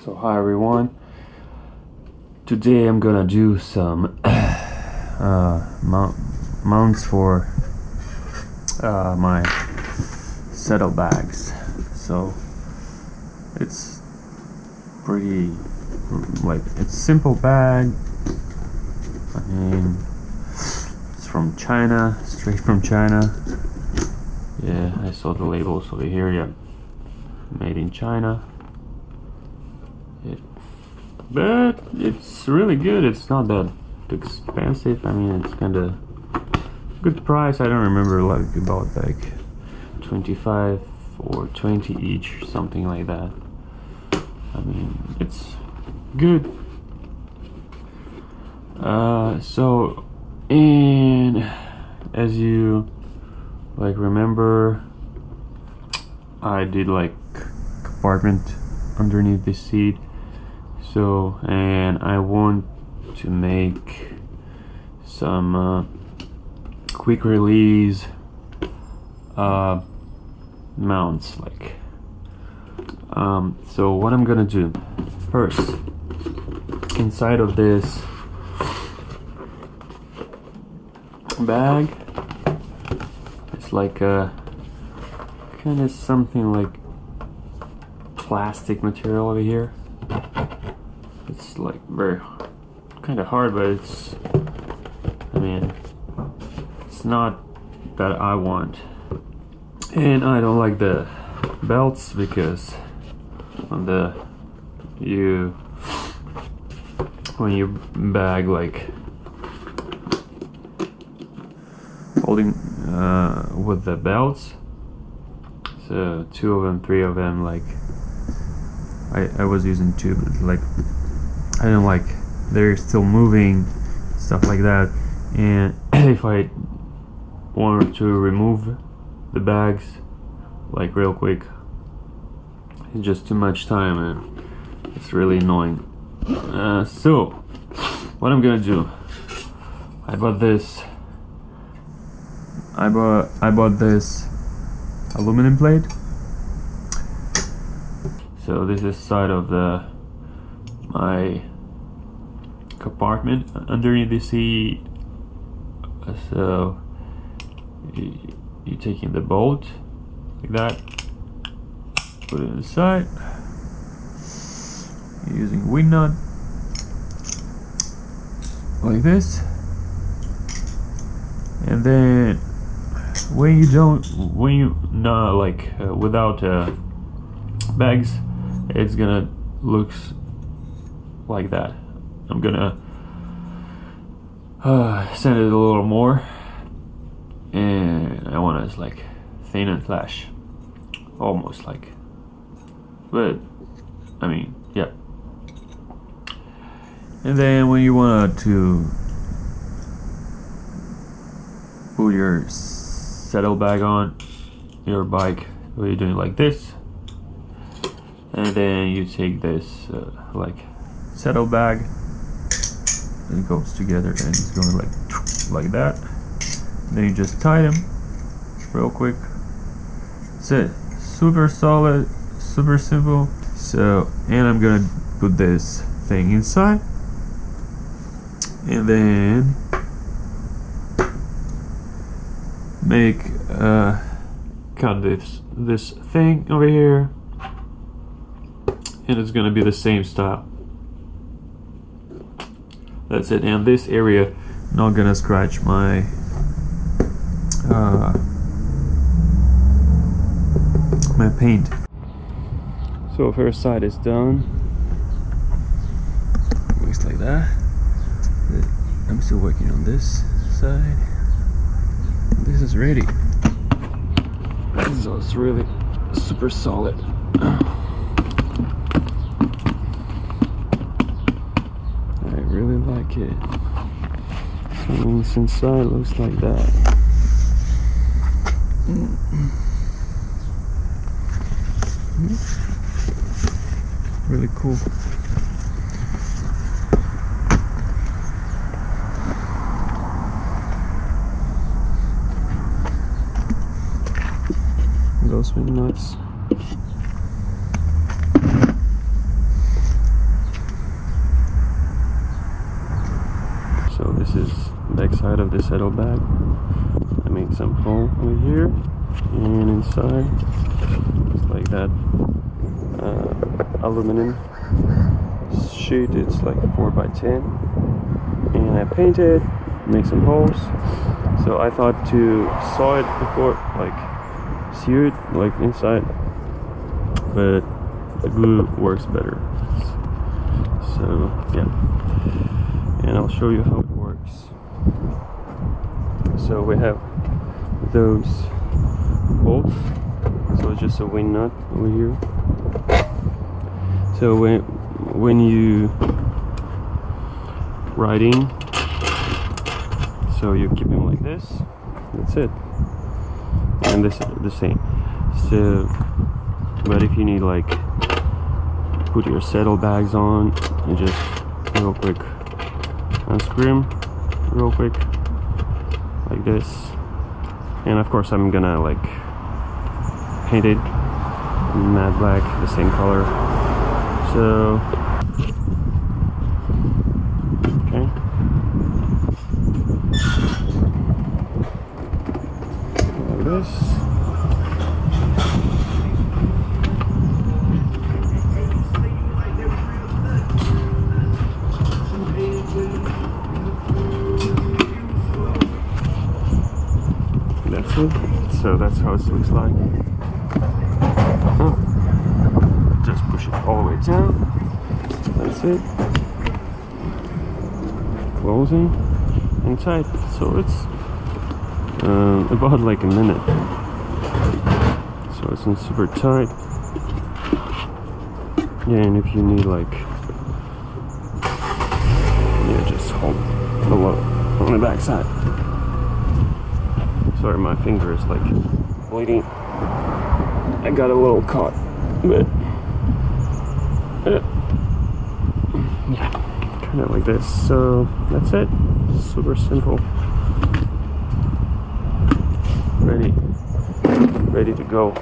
So hi everyone. Today I'm gonna do some mounts for my saddlebags. So it's pretty it's simple bag. I mean, it's from China, straight from China. Yeah, I saw the labels over here. Yeah, made in China. But it's really good. It's not that expensive. I mean, it's kind of good price. I don't remember, like about like 25 or 20 each, something like that. I mean, it's good. And as you like remember, I did like compartment underneath the seat. So, and I want to make some quick release mounts, like so what I'm gonna do first, inside of this bag, it's like a kind of something like plastic material over here. It's like very kind of hard, but it's, I mean, it's not that I want. And I don't like the belts because on the when you bag like holding with the belts, so 2 of them, 3 of them, like I was using 2, but like I don't like, they're still moving, stuff like that. And if I wanted to remove the bags like real quick, it's just too much time and it's really annoying. So what I'm gonna do, I bought this aluminum plate. So this is side of my compartment underneath the seat. So you taking the bolt like that, put it inside, you're using wing nut like this, and then when you not like without bags, it's gonna looks like that. I'm gonna sand it a little more, and I want to like thin and flash, almost like, but I mean, yeah. And then when you want to put your saddlebag on your bike, you're doing like this, and then you take this like saddlebag, and it goes together and it's going like that. Then you just tie them real quick. That's it. Super solid, super simple. So, and I'm gonna put this thing inside, and then make cut this thing over here, and it's gonna be the same style. That's it. And this area not gonna scratch my my paint. So first side is done. Looks like that. I'm still working on this side. This is ready. So it's really super solid. I really like it. So when it's inside, it looks like that. Really cool. Those wing nuts. So this is the back side of the saddlebag. I made some hole over here and inside, just like that. Aluminum sheet. It's like 4x10, and I painted, make some holes. So I thought to saw it before, like sear it like inside, but the glue works better. So yeah, and I'll show you how it works. So we have those bolts, so it's just a wing nut over here. So when you riding, so you keep them like this, that's it, and this is the same. So but if you need like put your saddlebags on, and just real quick unscrew them real quick like this, and of course I'm gonna like paint it matte black, the same color. So okay, like this. That's it. So that's how it looks like. Just push it all the way down. That's it. Closing and tight. So it's about like a minute. So it's not super tight. Yeah, and if you need like, yeah, just hold below on the back side. Sorry, my finger is like bleeding. I got a little caught, but yeah, kind of like this. So that's it. Super simple. Ready to go.